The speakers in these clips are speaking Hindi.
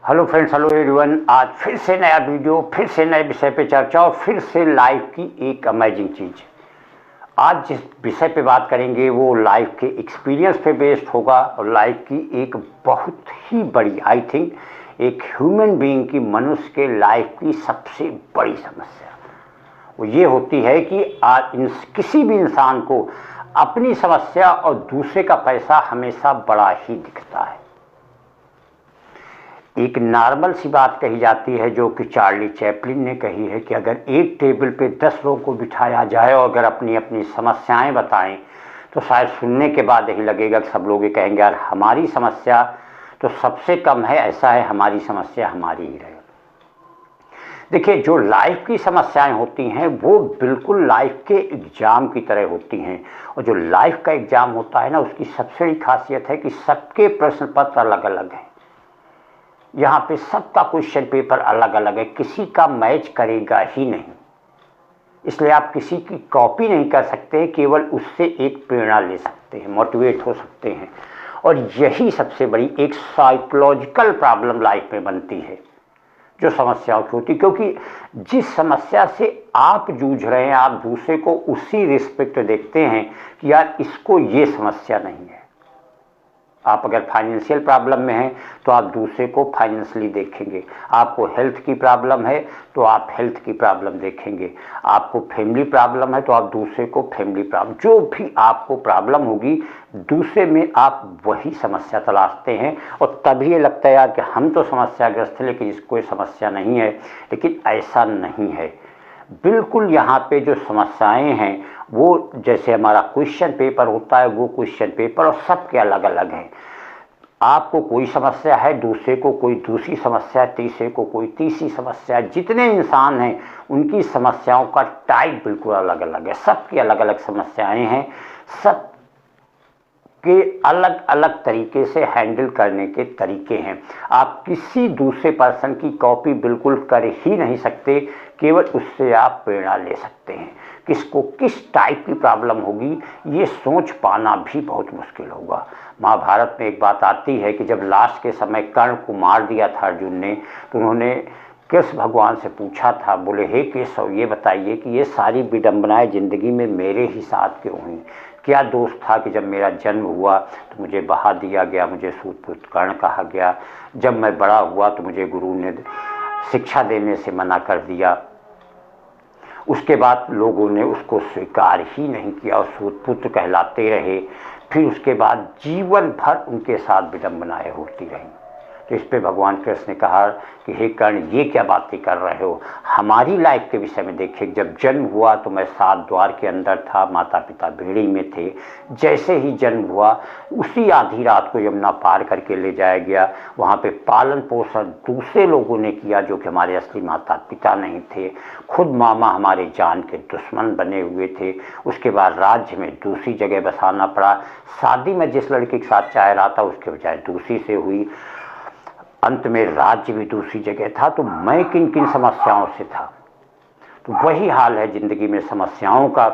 Hello friends, hello everyone. आज फिर से नया वीडियो, फिर से नए विषय पे चर्चा और फिर से लाइफ की एक अमेजिंग चीज़। आज जिस विषय पे बात करेंगे वो लाइफ के एक्सपीरियंस पे बेस्ड होगा और लाइफ की एक बहुत ही बड़ी, आई थिंक एक ह्यूमन बीइंग की, मनुष्य के लाइफ की सबसे बड़ी समस्या वो ये होती है कि आज किसी भी इंसान को अपनी समस्या और दूसरे का पैसा हमेशा बड़ा ही दिखता है। एक नॉर्मल सी बात कही जाती है जो कि चार्ली चैपलिन ने कही है कि अगर एक टेबल पे 10 लोगों को बिठाया जाए और अगर अपनी अपनी समस्याएं बताएं तो शायद सुनने के बाद यही लगेगा कि सब लोग ये कहेंगे यार हमारी समस्या तो सबसे कम है, ऐसा है हमारी समस्या हमारी ही रहे। देखिए, जो लाइफ की समस्याएं होती हैं वो बिल्कुल लाइफ के एग्ज़ाम की तरह होती हैं और जो लाइफ का एग्ज़ाम होता है ना, उसकी सबसे बड़ी खासियत है कि सबके प्रश्न पत्र अलग अलग हैं। यहाँ पे सबका क्वेश्चन पेपर अलग अलग है, किसी का मैच करेगा ही नहीं। इसलिए आप किसी की कॉपी नहीं कर सकते, केवल उससे एक प्रेरणा ले सकते हैं, मोटिवेट हो सकते हैं। और यही सबसे बड़ी एक साइकोलॉजिकल प्रॉब्लम लाइफ में बनती है जो समस्याओं की होती, क्योंकि जिस समस्या से आप जूझ रहे हैं आप दूसरे को उसी रिस्पेक्ट देखते हैं कि यार इसको ये समस्या नहीं है। आप अगर फाइनेंशियल प्रॉब्लम में हैं तो आप दूसरे को फाइनेंशियली देखेंगे, आपको हेल्थ की प्रॉब्लम है तो आप हेल्थ की प्रॉब्लम देखेंगे, आपको फैमिली प्रॉब्लम है तो आप दूसरे को फैमिली प्रॉब्लम, जो भी आपको प्रॉब्लम होगी दूसरे में आप वही समस्या तलाशते हैं। और तभी ये लगता है यार कि हम तो समस्याग्रस्त हैं लेकिन इसको समस्या नहीं है, लेकिन ऐसा नहीं है। बिल्कुल यहाँ पे जो समस्याएं हैं वो जैसे हमारा क्वेश्चन पेपर होता है, वो क्वेश्चन पेपर और सबके अलग अलग हैं। आपको कोई समस्या है, दूसरे को कोई दूसरी समस्या है, तीसरे को कोई तीसरी समस्या है। जितने इंसान हैं उनकी समस्याओं का टाइप बिल्कुल अलग अलग है, सबकी अलग अलग समस्याएं हैं, सब के अलग अलग तरीके से हैंडल करने के तरीके हैं। आप किसी दूसरे पर्सन की कॉपी बिल्कुल कर ही नहीं सकते, केवल उससे आप प्रेरणा ले सकते हैं। किसको किस टाइप की प्रॉब्लम होगी ये सोच पाना भी बहुत मुश्किल होगा। महाभारत में एक बात आती है कि जब लास्ट के समय कर्ण को मार दिया था अर्जुन ने, तो उन्होंने कृष्ण भगवान से पूछा था, बोले हे केशव ये बताइए कि ये सारी विडंबनाएं ज़िंदगी में मेरे ही साथ क्यों हुई? क्या दोष था कि जब मेरा जन्म हुआ तो मुझे बहा दिया गया, मुझे सूतपुत्र कर्ण कहा गया, जब मैं बड़ा हुआ तो मुझे गुरु ने शिक्षा देने से मना कर दिया, उसके बाद लोगों ने उसको स्वीकार ही नहीं किया और सूतपुत्र कहलाते रहे, फिर उसके बाद जीवन भर उनके साथ विडंबनाएं होती रहीं। तो इस पे भगवान कृष्ण ने कहा कि हे कर्ण ये क्या बातें कर रहे हो, हमारी लाइफ के विषय में देखिए। जब जन्म हुआ तो मैं 7 द्वार के अंदर था, माता पिता बेड़ी में थे। जैसे ही जन्म हुआ उसी आधी रात को यमुना पार करके ले जाया गया, वहाँ पे पालन पोषण दूसरे लोगों ने किया जो कि हमारे असली माता पिता नहीं थे। खुद मामा हमारे जान के दुश्मन बने हुए थे। उसके बाद राज्य में दूसरी जगह बसाना पड़ा, शादी में जिस लड़की के साथ चाह रहा था उसके बजाय दूसरी से हुई, अंत में राज्य भी दूसरी जगह था। तो मैं किन किन समस्याओं से था। तो वही हाल है ज़िंदगी में समस्याओं का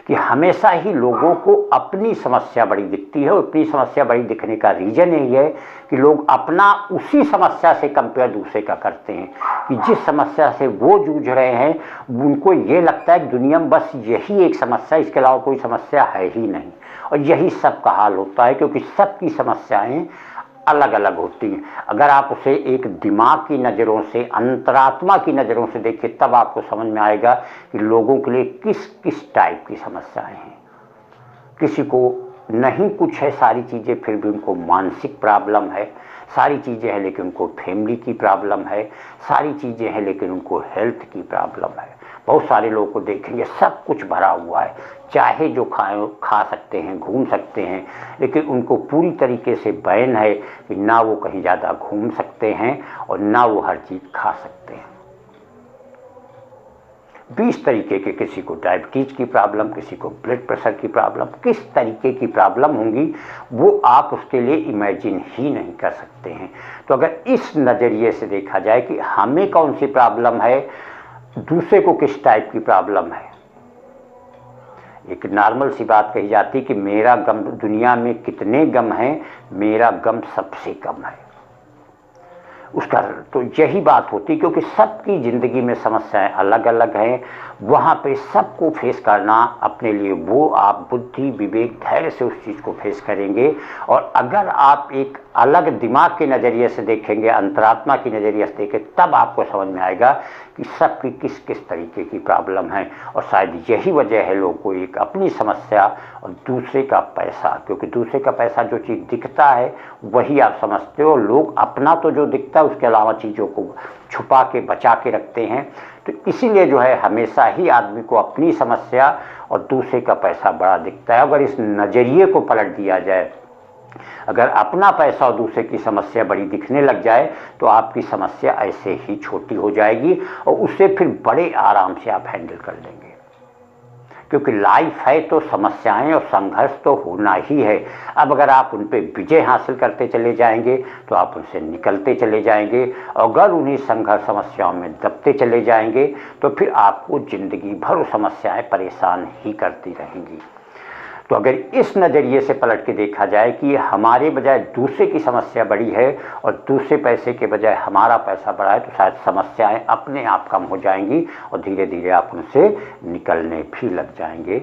कि हमेशा ही लोगों को अपनी समस्या बड़ी दिखती है और अपनी समस्या बड़ी दिखने का रीज़न यही है कि लोग अपना उसी समस्या से कंपेयर दूसरे का करते हैं कि जिस समस्या से वो जूझ रहे हैं उनको ये लगता है कि दुनिया में बस यही एक समस्या, इसके अलावा कोई समस्या है ही नहीं। और यही सबका हाल होता है क्योंकि सबकी समस्याएं अलग अलग होती हैं। अगर आप उसे एक दिमाग की नज़रों से, अंतरात्मा की नज़रों से देखिए तब आपको समझ में आएगा कि लोगों के लिए किस किस टाइप की समस्याएं हैं। किसी को नहीं कुछ है सारी चीज़ें, फिर भी उनको मानसिक प्रॉब्लम है, सारी चीज़ें हैं लेकिन उनको फैमिली की प्रॉब्लम है, सारी चीज़ें हैं लेकिन उनको हेल्थ की प्रॉब्लम है। बहुत सारे लोगों को देखेंगे सब कुछ भरा हुआ है, चाहे जो खाएं खा सकते हैं, घूम सकते हैं, लेकिन उनको पूरी तरीके से बैन है कि ना वो कहीं ज़्यादा घूम सकते हैं और ना वो हर चीज़ खा सकते हैं। 20 तरीके के, किसी को डायबिटीज़ की प्रॉब्लम, किसी को ब्लड प्रेशर की प्रॉब्लम, किस तरीके की प्रॉब्लम होंगी वो आप उसके लिए इमेजिन ही नहीं कर सकते हैं। तो अगर इस नज़रिए से देखा जाए कि हमें कौन सी प्रॉब्लम है, दूसरे को किस टाइप की प्रॉब्लम है, एक नॉर्मल सी बात कही जाती कि मेरा गम, दुनिया में कितने गम हैं, मेरा गम सबसे कम है। उसका तो यही बात होती, क्योंकि सबकी ज़िंदगी में समस्याएं अलग अलग हैं। वहाँ पे सबको फेस करना अपने लिए, वो आप बुद्धि विवेक धैर्य से उस चीज़ को फेस करेंगे। और अगर आप एक अलग दिमाग के नज़रिए से देखेंगे, अंतरात्मा की नज़रिए से देखें, तब आपको समझ में आएगा कि सबकी किस किस तरीके की प्रॉब्लम है। और शायद यही वजह है लोगों को एक अपनी समस्या और दूसरे का पैसा, क्योंकि दूसरे का पैसा जो चीज़ दिखता है वही आप समझते हो। लोग अपना तो जो दिखता है उसके अलावा चीज़ों को छुपा के बचा के रखते हैं। तो इसीलिए जो है हमेशा ही आदमी को अपनी समस्या और दूसरे का पैसा बड़ा दिखता है। अगर इस नज़रिए को पलट दिया जाए, अगर अपना पैसा और दूसरे की समस्या बड़ी दिखने लग जाए, तो आपकी समस्या ऐसे ही छोटी हो जाएगी और उसे फिर बड़े आराम से आप हैंडल कर लेंगे। क्योंकि लाइफ है तो समस्याएं और संघर्ष तो होना ही है। अब अगर आप उन पर विजय हासिल करते चले जाएंगे तो आप उनसे निकलते चले जाएंगे। अगर उन्हीं संघर्ष समस्याओं में दबते चले जाएंगे तो फिर आपको ज़िंदगी भर समस्याएं परेशान ही करती रहेंगी। तो अगर इस नज़रिए से पलट के देखा जाए कि हमारे बजाय दूसरे की समस्या बड़ी है और दूसरे पैसे के बजाय हमारा पैसा बड़ा है, तो शायद समस्याएं अपने आप कम हो जाएंगी और धीरे धीरे आप उनसे निकलने भी लग जाएंगे।